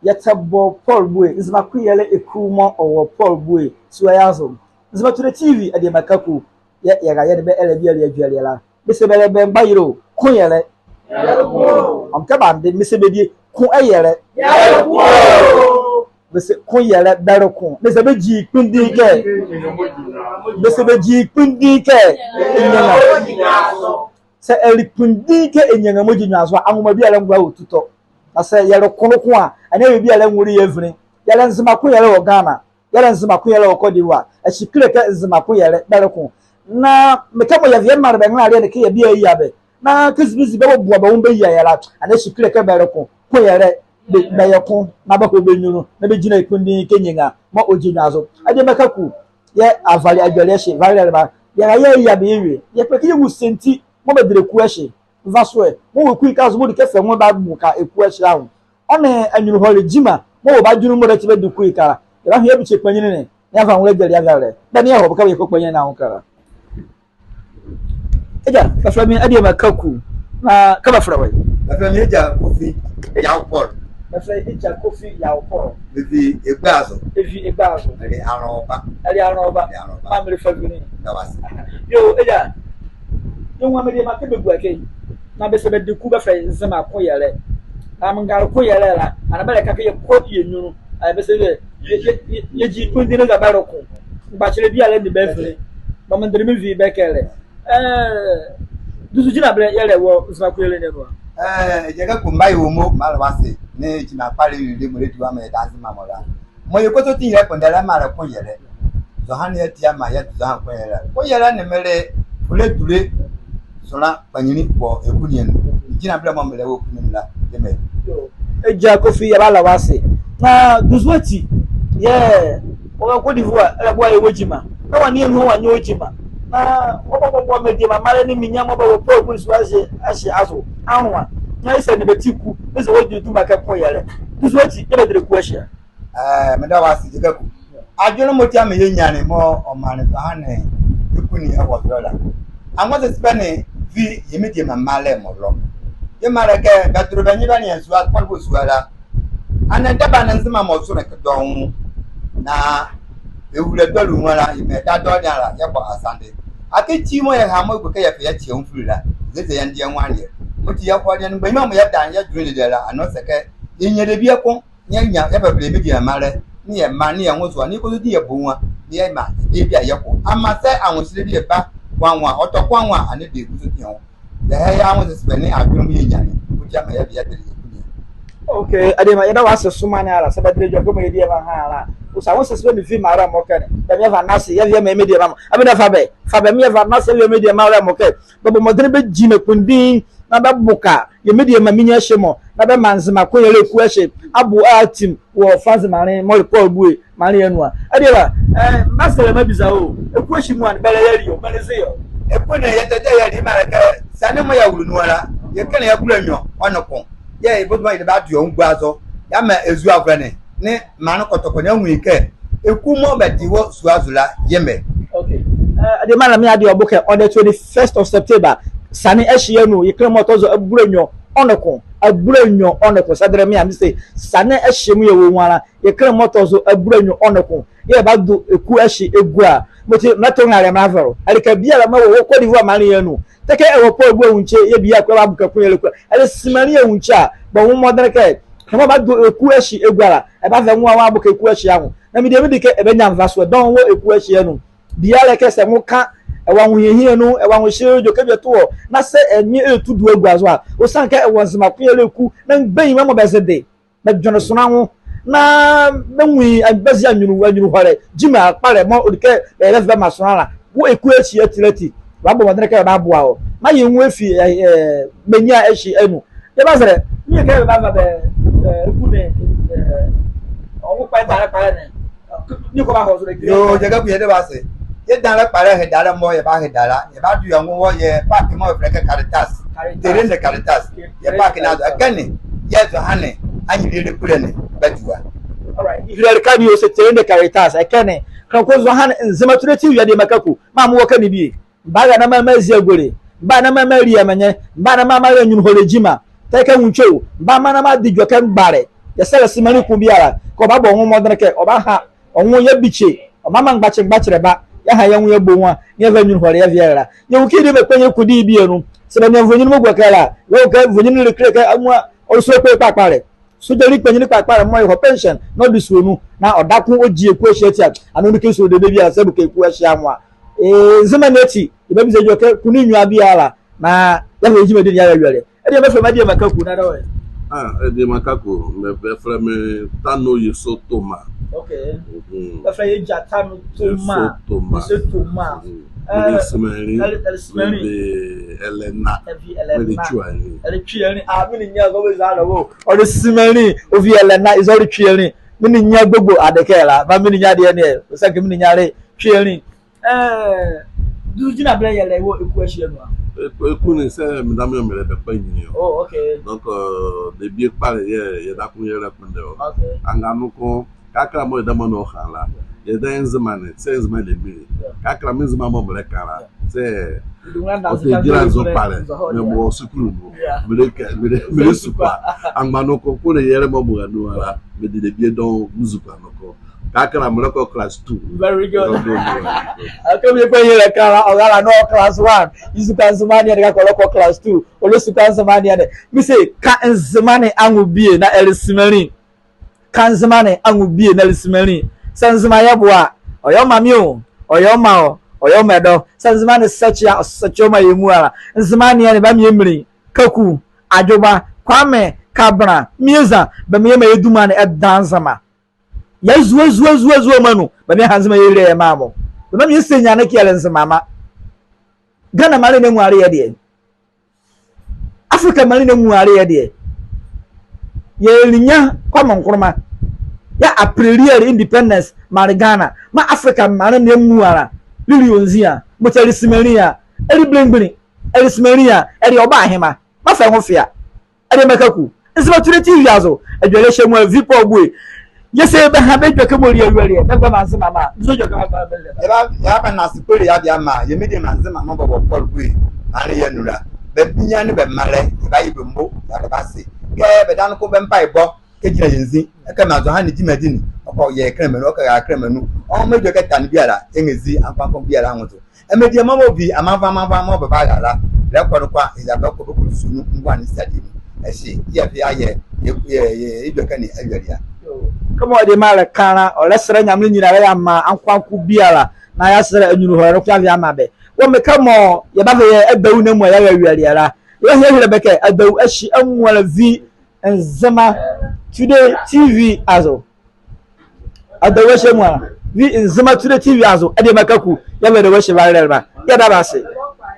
yetabo Paul Bue nzima kuyele ekumo owo Paul Bue suayazo nzima to the TV ade makaku ya ga ye be elebi ele aduale la bese bele be mbayiro kunyele am kabande mese bedie kun ayere bese kunyele darokun bese be ji pindi ke bese be ji pindi ke se eli pindi ke enyanga moji nyaso anwoma bi ala ngwa otuto ase yele konoko a ane bi ala nwuri yevini yele nzima kun yele o Ghana yele nzima kun yele o Cote d'Ivoire ashikire ke nzima kun yele darokun na mekamo ya vie mare be ngare de ke ya bi ayi abe na kizbizi be bo ba won be ya yala ane shikire ke darokun kun yele be yakun na ba ko be nyuru na be jina ikundi kenyinga ma oji nyaso ade mekaku ye avali adwale she vale ba ya ya be ewe ye pe ke wu senti mo be dire ku ehye vasoe mo we ku ka zo mo de kefe mo ba mu ka eku ehye ahụ one anyuru hole jima mo wo ba dwunu mo de tibe de ku ikara ya hwe bi che panyini ne ya fa nwle gari ya gare da ne ya ho ka ye ko panyini na ho kara eja ka fra mi ade ma kaku na ka ba fra wai ka fra mi eja kofi ya upor ka fra eja kofi ya upor evi egbazo ali aroba ma mi fa gini da wasi yo eja yo wa me de ma ke begu ake na be se be de ku be fa nzema ko yele amngar ko yele la ana bele ka ke ye ko ye nyunu a be se ye ji kundi na gabaro ko ba chire bi ala ni be fere ba man de mi vi be kele dusu jina bre yele wo nzema ko yele ne bo je ka ku mbai wo mo mal wasi ne jina pale ni mo le tuwa me danzi mamola mo ye ko to tin ye ko ndala mara ko yele zo han ye tia ma ye zo han ko yele ne mere fule dule sona banyini bo ekunien jina bla mo mele wo kunin la deme eja kofi ya bala wase na duzwati ye o ko divoa e bo ayo jima na wani enu wani ojima na obo me de mama ni minya mo bo po ko suase ashi aso anwa na ise ne betiku ise wo di tuma ka ko yele duzwati e be dire ku ahia me da wase jika ku ajono mo tia me yenyane mo o mane to hane ekuni e wo dola anwa se spene vi yemedi mamale molo yemara ke gaturu banyi bani aswa kwalbo suala ananda bananzima mo sura ke don na ewure dolu nwara ime da do dara ya kwa asande akechi mo ya ha mo ko ke ya fe ya tie onfurula zeze ya ndie nwanle muti ya kwa den gbe mo ya dan ya dure dela ano seke yenyere bi ekon nya ya bebre media mare ni ya ma ni ya nwoso ni ko di ya bonwa ni ya ma e bi ayeko ama se awon sire bi ba wanwa otokwanwa ane de kuzo tian the ya won se spend adwum ye nyane muti ama ya bi ya de kunia okay ade ma ya da wase suma ne ala se ba dire jo ko me di ba ha ala usa won se se be fi mara mo ke da me va nasi ya me media ba abi da fa be me va nasi ya media mara mo ke bo mo dre be jime kundin na ba buka ye media ma minya hye na be manzima ko yele ku ehye abu atim wo fanzi mare mo Paul Bue mare enu a ade ba masere ma biza o eku ehye mu an bele yari o bele se yo eku ne ye tete ya di mara ke sane mo ya wulu nuara ye kene ya kula nyo onoko ye iboduma ide ba du ngbu azo ya ma ezu afrene ne manu kotoko ne hu ike eku mo be diwo suazula yeme okay ade mara me ade oboke on the 21st of September sane ehye nu ye kremo tozo aburenyo onoko sadre me am say sane ehye mu ye wo nwara ye kremo tozo aburenyo onoko ye ba do eku ehye egu a moti nato ngare mavero alika bia la ma wo Cote d'Ivoire mari yenu teke e wo Paul Bue unche ye bia kwa babuka kun yele kwa ale simani ye unche a ba wo modere ke kama ba do eku ehye egu ala e ba fa nwa wa buka eku ehye ahu na mi de ke e be nyam vaso don wo eku ehye nu bia le ke se mu ka e wa huhie nu e wa hwehye jo ke beto na se enye etu du egu azo a o san ka e wo zima kun yele ku na gbeyin ma mo be se de be jono sona ho na benwi abezi anyuru hore jima pare mo odike e be masonala wo eku ehye atirati wa bo modere ke ba boa o ma ye nwu efi benya ehye enu ye ba sere ni ke ba ba be eku ne o pa pare ne ni ko ba ho so de yo jaga ku ye de ba se ye dan la pare he dala mo ye ba he dala ye ba du ya wo ye park mo freke Caritas terrain de Caritas ye park na do akane ye zo hane anyi de kure ne badiwa alright ifire ka bi o se terrain de Caritas akane kan ko zo hane nzema tureti ya de makaku ma mo waka ni bi ba ga na ma mazi agore ba na ma mari amanye ba na ma ma nyun holejima take wunchew ba ma na ma digwo kan bare ya sala simani ku biara ko ba bo mo modere ke oba ha onwo ya biche o mama ngbache ba ya ha ya nwo ya bo nwa ya va nyuru hore ya viera ya ukidi be kwenye kudi bi enu se ba nyamfonyi mo gwakala wo ka vonyi le kreke amwa o so pe papare so jeri kwenye papare mo yo pension no disuonu na odakun ogie ku ehia anu ke so de bi a sebu ke ku ehia amwa zemaneti ibe bi se jo ke kuni nwa biara na ya ve jime de ya wiere e de be fe ma de makaku na dawe de makaku me be fra me tano yeso toma. Okay. Be fra ye jatano toma. Yeso toma. Elena. Elena. Ah, me nya go we za lo. O de simeni ovi Elena is all twiani. Me nya gbogbo adekela, ba me nya de ne. O sa ke me nya re twiani. Du jina bla yele wo eku ahia no. Eku ni se madame o mere be pa nyini o. Oh, okay. Donc de bien parler ye da kun ye répondre o. Okay. Anga no ko kakra mo da mo no khala. Ye da enzemane, se enzemane le mi. Kakra mo enzema mo mere kala. Se o te jira zo pare. Me mo sukuru no. Me supa. Anga no ko le yere mo mo no ala. Me de bien don muzupa no ko. Kakra mo ko class 2. Very good. Akami ko yele kala ogala no class 1. Isu kan zamani ya ko class 2. Olosu kan zamani ya. Mi say kan zamani angu bie na elisimani. Kan zamani angu bie na elisimani. Sanzima ya bua. Oyo mami o. Oyo ma o. Oyo medo. Sanzima search ma yemu ala. Nzimani ya ne ba mi emri. Kaku, ajoba, kwame, kabra, mieza, ba mi ema eduma ne edanzama. Ya zuwa manu ba mi hanzima yele ya mamo ba mi senya na kiyale nzama Ghana mali ne muare ye Africa mali ne muare ye ye linya kwa mankuruma ya aprilia independence mali Ghana ma Africa mali ne muara lili onzia motali simeria eri blengbeni eri simeria eri oba ahema ma fa hofia eri mekaku nzima tureti yazo adwele shemu vipo ogwe yes, I have been to Cambodia. Never answer, Mamma. So you have an asipuri ya diama. You made him answer, Mamma, Paul Gui, Arianura. The Pinyan, the Malay, the Bible, the Bassi. Yeah, but don't go vampire box, Kajanzi, a command to Honey Timadini, or ye Kremen, or a Kremen, or make you get Tanbiara, Engizi, and Pampo Biaramoto. And make your mamma be a mamma of Bagala. Leopard is a local book soon, one study. I see, yeah, you can area. Come on, the Malacana, or less than Yamina, and Quanku Biala, Nayasa, and you know, Yamabe. When we come on, Yababe, a bonum, wherever you are. You hear Rebecca, a bow as she one V and Zema today TV Azo. At the Russian one, V in Zema today TV Azo, Eddie Makaku, Yabba the Russian Valera, Yadabasi.